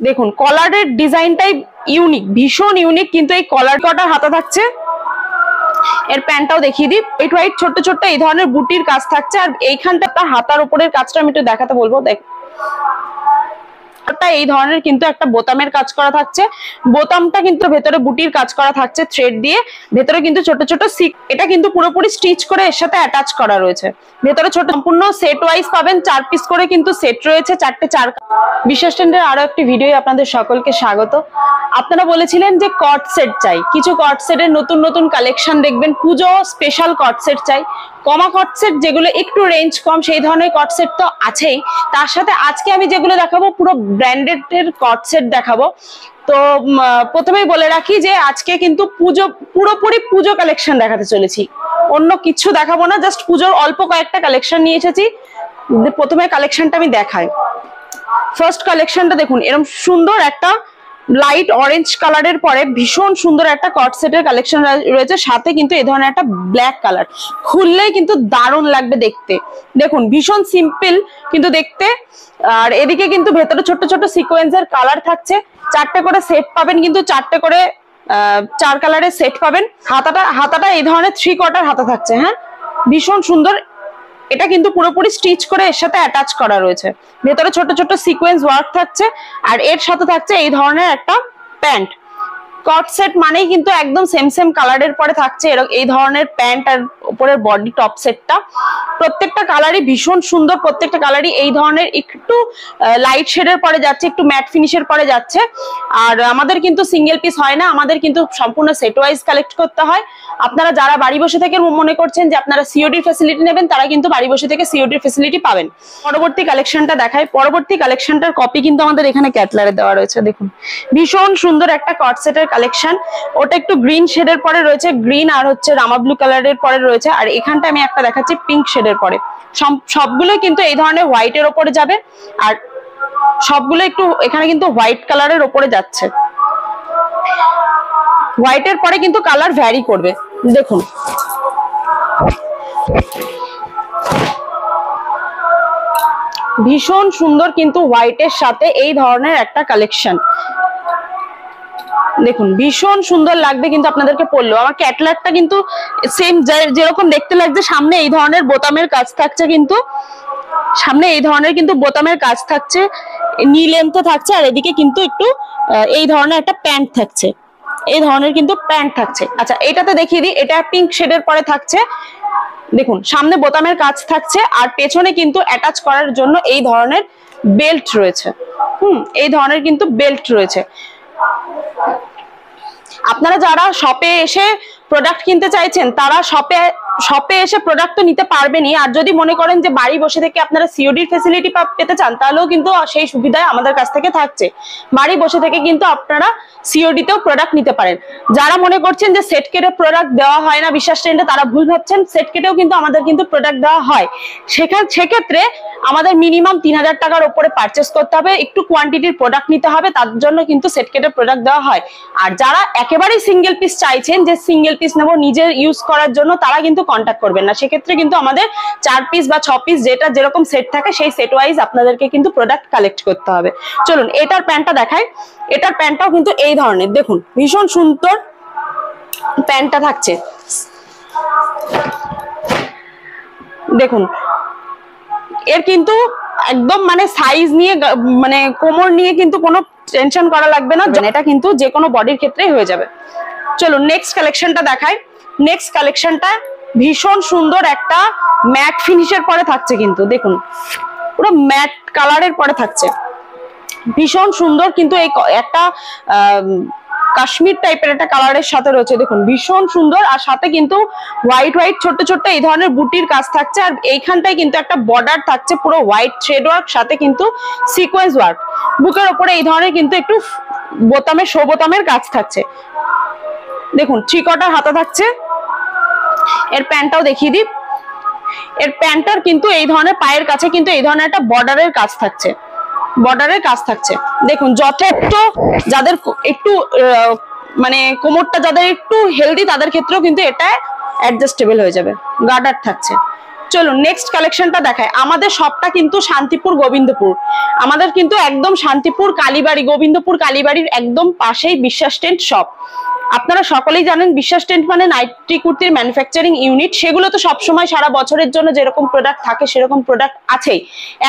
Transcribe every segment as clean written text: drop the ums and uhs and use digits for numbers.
দেখুন কলারের ডিজাইনটাই ইউনিক, ভীষণ ইউনিক, কিন্তু এই কলার কটার হাতা থাকছে। এর প্যান্টটাও দেখিয়ে দিই, হোয়াইট ছোট্ট ছোট্ট এই ধরনের বুটির কাজ থাকছে। আর এইখানটা তার হাতার উপরের কাজটা আমি একটু দেখাতে বলবো। দেখ এই ধরনের কিন্তু একটা বোতামের কাজ করা থাকছে, বোতামটা কিন্তু ভেতরে বুটির কাজ করা থাকছে থ্রেড দিয়ে, ভেতরে কিন্তু ছোট ছোট সিক, এটা কিন্তু পুরোপুরি স্টিচ করে এর সাথে অ্যাটাচ করা রয়েছে। ভেতরে ছোট সম্পূর্ণ সেট ওয়াইজ পাবেন, 4 পিস করে কিন্তু সেট রয়েছে, 4টে 4। বিশ্বাস ট্রেন্ডের আরো একটি ভিডিও আপনাদের সকলকে স্বাগত। আপনারা বলেছিলেন যে কট সেট চাই, কিছু কট সেটের নতুন নতুন কালেকশন দেখবেন, পুজো স্পেশাল কট সেট চাই, কমা কট সেট যেগুলো একটু রেঞ্জ কম সেই ধরনের কট সেট তো আছেই, তার সাথে আজকে আমি যেগুলো দেখাবো পুরো ব্র্যান্ডেড এর কট সেট দেখাবো। তো প্রথমেই বলে রাখি যে আজকে কিন্তু পুজো, পুরোপুরি পুজো কালেকশন দেখাতে চলেছি, অন্য কিছু দেখাবো না, জাস্ট পুজোর অল্প কয়েকটা কালেকশন নিয়ে এসেছি। প্রথমে কালেকশনটা আমি দেখাই। ফার্স্ট কালেকশনটা দেখুন, এরকম সুন্দর একটা লাইট অরেঞ্জ কালারের পরে ভীষণ সুন্দর একটা কট সেটের কালেকশন রয়েছে, সাথে কিন্তু এই ধরনের একটা ব্ল্যাক কালার, খুললেই কিন্তু দারুণ লাগবে দেখতে। দেখুন ভীষণ সিম্পল কিন্তু দেখতে। আর এদিকে কিন্তু ভেতরে ছোট ছোট সিকোয়েন্সের কালার থাকছে, 4টে করে সেট পাবেন, কিন্তু 4টে করে 4 কালারের সেট পাবেন। হাতাটা এই ধরনের 3 কোয়ার্টার হাতা থাকছে। হ্যাঁ, ভীষণ সুন্দর। এটা কিন্তু পুরোপুরি স্টিচ করে এর সাথে অ্যাটাচ করা রয়েছে, ভেতরে ছোট ছোট সিকোয়েন্স ওয়ার্ক থাকছে। আর এর সাথে থাকছে এই ধরনের একটা প্যান্ট। কট সেট মানেই কিন্তু একদম সেম সেম কালারের পরে থাকছে এই ধরনের প্যান্ট আর উপরের বডি টপ সেটটা। প্রত্যেকটা কালারই ভীষণ সুন্দর, প্রত্যেকটা কালারই এই ধরনের একটু লাইট শেডের পরে যাচ্ছে, একটু ম্যাট ফিনিশের পরে যাচ্ছে। আর আমাদের কিন্তু সিঙ্গেল পিস হয় না, আমাদের কিন্তু সম্পূর্ণ সেট ওয়াইজ কালেক্ট করতে হয়। আপনারা যারা বাড়ি বসে থেকে মনে করছেন যে আপনারা সিওডির ফ্যাসিলিটি নেবেন, তারা কিন্তু বাড়ি বসে থেকে সিওডির ফ্যাসিলিটি পাবেন। পরবর্তী কালেকশনটা দেখায়। পরবর্তী কালেকশনটার কপি কিন্তু আমাদের এখানে ক্যাটলারে দেওয়া রয়েছে। দেখুন ভীষণ সুন্দর একটা কট সেটের কালেকশন, ওটা একটু গ্রিন শেডের পরে রয়েছে, গ্রিন আর হচ্ছে রামা ব্লু কালারের পরে রয়েছে। আর এখানটা আমি একটা দেখাচ্ছি পিঙ্ক শেডের পরে। সবগুলোই কিন্তু এই ধরনের হোয়াইটের ওপরে যাবে, আর সবগুলো একটু এখানে কিন্তু হোয়াইট কালারের ওপরে যাচ্ছে। হোয়াইটের পরে কিন্তু কালার ভ্যারি করবে। দেখুন ভীষণ সুন্দর কিন্তু হোয়াইটের সাথে এই ধরনের একটা কালেকশন। দেখুন ভীষণ সুন্দর লাগবে কিন্তু আপনাদেরকে পরলেও। আমার ক্যাটলারটা কিন্তু সেম যেরকম দেখতে লাগছে, সামনে এই ধরনের বোতামের কাজ থাকছে, কিন্তু সামনে এই ধরনের কিন্তু বোতামের কাজ থাকছে, নি লেন্থে থাকছে। আর এদিকে কিন্তু একটু এই ধরনের একটা প্যান্ট থাকছে, এই ধরনের কিন্তু প্যান্ট থাকছে। আচ্ছা এটাতে দেখিয়ে দিই, এটা পিঙ্ক শেডের পরে থাকছে। দেখুন সামনে বোতামের কাজ থাকছে, আর পেছনে কিন্তু অ্যাটাচ করার জন্য এই ধরনের বেল্ট রয়েছে। এই ধরনের কিন্তু বেল্ট রয়েছে। আপনারা যারা শপে এসে প্রোডাক্ট কিনতে চাইছেন, তারা শপে এসে প্রোডাক্ট তো নিতে পারবেনই। আর যদি মনে করেন যে বাড়ি বসে থেকে আপনারা সিওডির ফ্যাসিলিটি পেতে চান, তাহলেও কিন্তু সেই সুবিধায় আমাদের কাছ থেকে থাকছে। বাড়ি বসে থেকে কিন্তু আপনারা সিওডিতেও প্রোডাক্ট নিতে পারেন। যারা মনে করছেন যে সেট কেটে প্রোডাক্ট দেওয়া হয় না বিশ্বাস ট্রেন্ডে, তারা ভুল ভাবছেন। সেট কেটেও কিন্তু আমাদের কিন্তু প্রোডাক্ট দেওয়া হয়। সেক্ষেত্রে আমাদের মিনিমাম 3000 টাকার উপরে পারচেস করতে হবে, একটু কোয়ান্টিটির প্রোডাক্ট নিতে হবে, তার জন্য কিন্তু সেট কেটে প্রোডাক্ট দেওয়া হয়। আর যারা একেবারেই সিঙ্গেল পিস চাইছেন, যে সিঙ্গেল পিস নেবো নিজের ইউজ করার জন্য, তারা কিন্তু কন্ট্যাক্ট করবেন না। সেক্ষেত্রে কিন্তু আমাদের 4 পিস বা 6 পিস যেটা যেরকম সেট থাকে, সেই সেট ওয়াইজ আপনাদেরকে কিন্তু প্রোডাক্ট কালেক্ট করতে হবে। চলুন এটার প্যান্টটা দেখাই। এটার প্যান্টটাও কিন্তু এই ধরনের, দেখুন ভীষণ সুন্দর প্যান্টটা থাকছে। দেখুন এর কিন্তু একদম মানে সাইজ নিয়ে, মানে কোমর নিয়ে কিন্তু কোনো টেনশন করা লাগবে না, এটা কিন্তু যে কোনো বডির ক্ষেত্রেই হয়ে যাবে। চলুন নেক্সট কালেকশনটা দেখাই। নেক্সট কালেকশনটা ভীষণ সুন্দর একটা ম্যাট ফিনিশের পরে থাকছে, কিন্তু দেখুন পুরো ম্যাট কালারের পরে থাকছে, ভীষণ সুন্দর। কিন্তু এই একটা কাশ্মীর টাইপের একটা কালারের সাথে রয়েছে, দেখুন ভীষণ সুন্দর। আর সাথে কিন্তু হোয়াইট ছোট ছোট এই ধরনের বুটির কাজ থাকছে। আর এইখানটায় কিন্তু একটা বর্ডার থাকছে পুরো হোয়াইট থ্রেড ওয়ার্ক, সাথে কিন্তু সিকোয়েন্স ওয়ার্ক। বুকের ওপরে এই ধরনের কিন্তু একটু বোতামের বোতামের কাজ থাকছে। দেখুন 3 কোয়ার্টার হাতা থাকছে। এর প্যান্টটাও দেখিয়ে দিই। এর প্যান্টটার কিন্তু এই ধরনের পায়ের কাছে কিন্তু এই ধরনের একটা বর্ডারের কাজ থাকছে, বর্ডারের কাজ থাকছে। দেখুন যথেষ্ট যাদের একটু মানে কোমরটা যাদের একটু হেলদি, তাদের ক্ষেত্রেও কিন্তু এটা অ্যাডজাস্টেবল হয়ে যাবে। গার্ডার থাকছে। চলুন নেক্সট কালেকশনটা দেখায়। আমাদের শপটা কিন্তু শান্তিপুর গোবিন্দপুর, আমাদের কিন্তু একদম শান্তিপুর কালীবাড়ি, গোবিন্দপুর কালীবাড়ির একদম পাশেই বিশ্বাস টেন্ট শপ। আপনারা সকলেই জানেন বিশ্বাস টেন্ট মানে নাইটি কুর্তির ম্যানুফ্যাকচারিং ইউনিট। সেগুলো তো সবসময় সারা বছরের জন্য যেরকম প্রোডাক্ট থাকে সেরকম প্রোডাক্ট আছেই।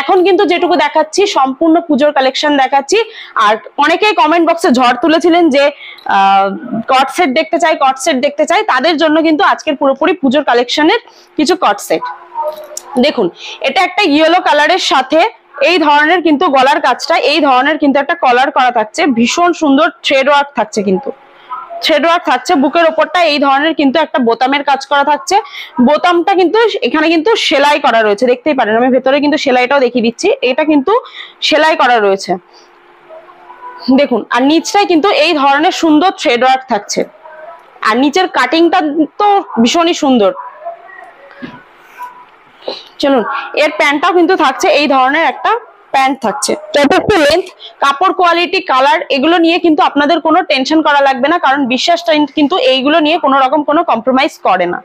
এখন কিন্তু যেটুকু দেখাচ্ছি সম্পূর্ণ পুজোর কালেকশন দেখাচ্ছি। আর অনেকেই কমেন্ট বক্সে ঝড় তুলেছিলেন যে কট সেট দেখতে চাই, কট সেট দেখতে চাই, তাদের জন্য কিন্তু আজকের পুরোপুরি পুজোর কালেকশনের কিছু কট সেট। দেখুন এটা একটা ইয়েলো কালারের সাথে এই ধরনের কিন্তু গলার কাজটা, এই ধরনের কিন্তু একটা কলার করা থাকছে, ভীষণ সুন্দর থ্রেড ওয়ার্ক থাকছে, কিন্তু থ্রেড ওয়ার্ক থাকছে। বুকের ওপরটা এই ধরনের কিন্তু একটা বোতামের কাজ করা থাকছে। বোতামটা কিন্তু এখানে কিন্তু সেলাই করা রয়েছে, দেখতেই পারেন, আমি ভেতরে কিন্তু সেলাইটাও দেখিয়ে দিচ্ছি, এটা কিন্তু সেলাই করা রয়েছে দেখুন। আর নিচটাই কিন্তু এই ধরনের সুন্দর থ্রেড ওয়ার্ক থাকছে, আর নিচের কাটিংটা তো ভীষণই সুন্দর। চলুন এর প্যান্টটাও কিন্তু থাকছে এই ধরনের একটা প্যান্ট থাকছে, যথেষ্ট লেন্থ, কাপড় কোয়ালিটি, কালার, এগুলো নিয়ে কিন্তু আপনাদের কোনো টেনশন করা লাগবে না, কারণ বিশ্বাস টেন্ট কিন্তু এইগুলো নিয়ে কোনো রকম কোনো কম্প্রোমাইজ করে না।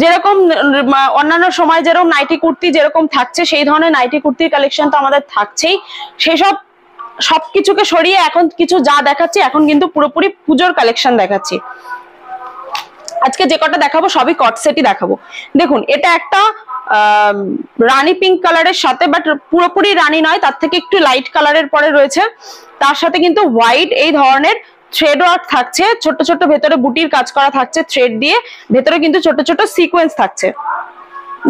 যেরকম অন্যান্য সময় যেরকম নাইটি কুর্তি যেরকম থাকছে সেই ধরনের নাইটি কুর্তির কালেকশন তো আমাদের থাকছেই। সেসব সবকিছুকে সরিয়ে এখন কিছু যা দেখাচ্ছি, এখন কিন্তু পুরোপুরি পুজোর কালেকশন দেখাচ্ছি। আজকে যে কটা দেখাবো সবই কট সেটই দেখাবো। দেখুন এটা একটা রানী পিঙ্ক কালারের সাথে, বাট পুরোপুরি রানী নয়, তার থেকে একটু লাইট কালারের পরে রয়েছে, তার সাথে কিন্তু হোয়াইট এই ধরনের থ্রেড ওয়ার্ক থাকছে, ছোট ছোট ভেতরে বুটির কাজ করা থাকছে থ্রেড দিয়ে, ভেতরে কিন্তু ছোট ছোট সিকোয়েন্স থাকছে।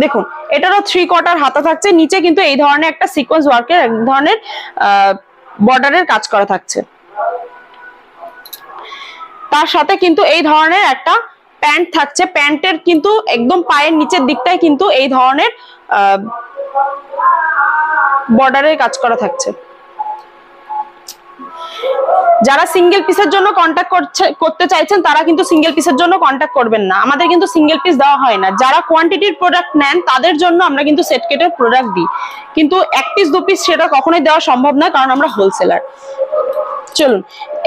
দেখুন এটারও 3/4 হাতা থাকছে, নিচে কিন্তু এই ধরনের একটা সিকোয়েন্স ওয়ার্কের এক ধরনের বর্ডারের কাজ করা থাকছে। তার সাথে কিন্তু এই ধরনের একটা প্যান্ট থাকছে, প্যান্টের কিন্তু একদম পায়ের নিচের দিকটায় কিন্তু এই ধরনের বর্ডারের কাজ করা থাকছে। যারা সিঙ্গেল পিসের জন্য কন্ট্যাক্ট করতে চাইছেন তারা কিন্তু সিঙ্গেল পিসের জন্য কন্ট্যাক্ট করবেন না, আমাদের কিন্তু সিঙ্গেল পিস দেওয়া হয় না। যারা কোয়ান্টিটির প্রোডাক্ট নেন তাদের জন্য আমরা কিন্তু সেট কেটের প্রোডাক্ট দিই, কিন্তু 1 পিস 2 পিস সেটা কখনোই দেওয়া সম্ভব নয়, কারণ আমরা হোলসেলার। চলুন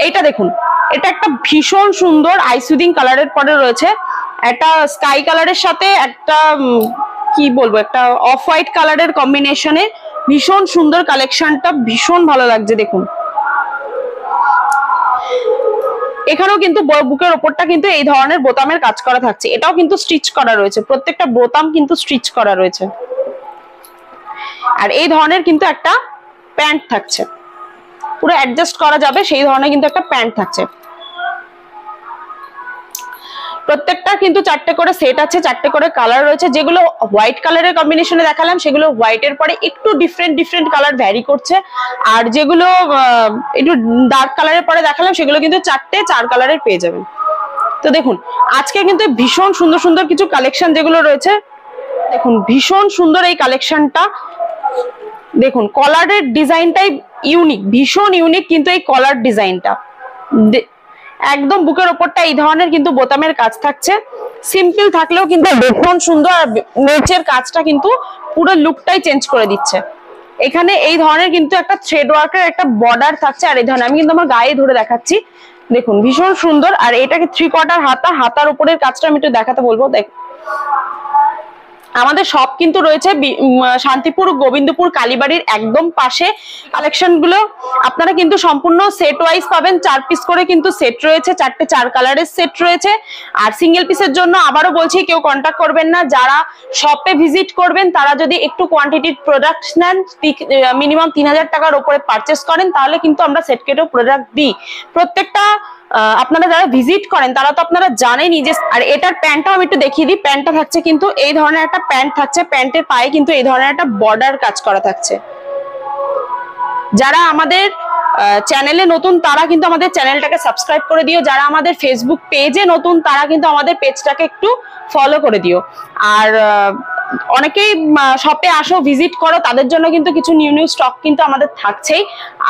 এইটা দেখুন, এটা একটা ভীষণ সুন্দর আইসুদিং কালারের পরে রয়েছে, একটা স্কাই কালারের সাথে একটা কি বলবো একটা অফ হোয়াইট কালারের কম্বিনেশনে ভীষণ সুন্দর কালেকশনটা, ভীষণ ভালো লাগছে। দেখুন এখানেও কিন্তু বুকের ওপরটা কিন্তু এই ধরনের বোতামের কাজ করা থাকছে, এটাও কিন্তু স্টিচ করা রয়েছে, প্রত্যেকটা বোতাম কিন্তু স্টিচ করা রয়েছে। আর এই ধরনের কিন্তু একটা প্যান্ট থাকছে, পুরো অ্যাডজাস্ট করা যাবে সেই ধরনের কিন্তু একটা প্যান্ট থাকছে। প্রত্যেকটা কিন্তু 4টে করে সেট আছে, 4টে করে কালার রয়েছে। যেগুলো হোয়াইট কালারের কম্বিনেশনে দেখালাম সেগুলো হোয়াইটের পরে একটু ডিফারেন্ট কালার ভ্যারি করছে, আর যেগুলো একটু ডার্ক কালারের পরে দেখালাম সেগুলো কিন্তু 4 কালারের পেয়ে যাবেন। তো দেখুন আজকে কিন্তু ভীষণ সুন্দর সুন্দর কিছু কালেকশন যেগুলো রয়েছে, দেখুন ভীষণ সুন্দর এই কালেকশনটা। দেখুন কলারের ডিজাইনটাই ইউনিক, ভীষণ ইউনিক কিন্তু এই কলার ডিজাইনটা, একদম বুকের ওপরটা এই ধরনের কিন্তু বোতামের কাজ থাকছে, সিম্পল থাকলেও কিন্তু ভীষণ সুন্দর, আর নিচের কাজটা কিন্তু পুরো লুকটাই চেঞ্জ করে দিচ্ছে। এখানে এই ধরনের কিন্তু একটা থ্রেড ওয়ার্কের একটা বর্ডার থাকছে, আর এই ধরনের আমি কিন্তু আমার গায়ে ধরে দেখাচ্ছি, দেখুন ভীষণ সুন্দর। আর এটাকে 3/4 হাতা, হাতার উপরের কাজটা আমি একটু দেখাতে বলবো। দেখ আমাদের সব কিন্তু রয়েছে শান্তিপুর গোবিন্দপুর কালীবাড়ির একদম পাশে। কালেকশন গুলো আপনারা কিন্তু সম্পূর্ণ সেট ওয়াইজ পাবেন, 4 পিস করে কিন্তু সেট রয়েছে, 4টে 4 কালারের সেট রয়েছে। আর সিঙ্গেল পিসের জন্য আবারও বলছি কেউ কন্ট্যাক্ট করবেন না, যারা শপে ভিজিট করবেন তারা যদি একটু কোয়ান্টিটির প্রোডাক্ট নেন, মিনিমাম 3000 টাকার উপরে পারচেস করেন, তাহলে কিন্তু আমরা সেট কেটেও প্রোডাক্ট দিই। প্রত্যেকটা আপনারা যারা ভিজিট করেন তারা তো আপনারা জানেনই যে। আর এটার প্যান্টটাও আমি একটু দেখিয়ে দিই, প্যান্টটা থাকছে কিন্তু এই ধরনের একটা প্যান্ট থাকছে, প্যান্টের পায়ে কিন্তু এই ধরনের একটা বর্ডার কাজ করা থাকছে। যারা আমাদের চ্যানেলে নতুন তারা কিন্তু আমাদের চ্যানেলটাকে সাবস্ক্রাইব করে দিও, যারা আমাদের ফেসবুক পেজে নতুন তারা কিন্তু আমাদের পেজটাকে একটু ফলো করে দিও। আর অনেকেই শপে আসো ভিজিট করো, তাদের জন্য কিন্তু কিছু নিউ স্টক কিন্তু আমাদের থাকছেই।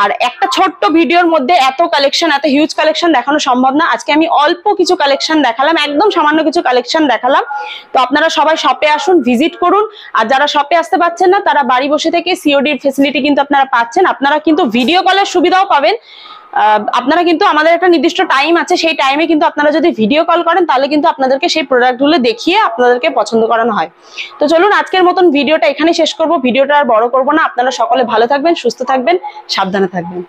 আর একটা ছোট্ট ভিডিওর মধ্যে এত কালেকশন, এত হিউজ কালেকশন দেখানো সম্ভব না। আজকে আমি অল্প কিছু কালেকশন দেখালাম, একদম সামান্য কিছু কালেকশন দেখালাম। তো আপনারা সবাই শপে আসুন, ভিজিট করুন। আর যারা শপে আসতে পারছেন না তারা বাড়ি বসে থেকে সিওডির ফেসিলিটি কিন্তু আপনারা পাচ্ছেন। আপনারা কিন্তু ভিডিও কলের সুবিধাও পাবেন, আপনারা কিন্তু আমাদের একটা নির্দিষ্ট টাইম আছে, সেই টাইমে কিন্তু আপনারা যদি ভিডিও কল করেন তাহলে কিন্তু আপনাদেরকে সেই প্রোডাক্টগুলো দেখিয়ে আপনাদেরকে পছন্দ করানো হয়। তো চলুন আজকের মতন ভিডিওটা এখানেই শেষ করব, ভিডিওটা আর বড় করব না। আপনারা সকলে ভালো থাকবেন, সুস্থ থাকবেন, সাবধানে থাকবেন।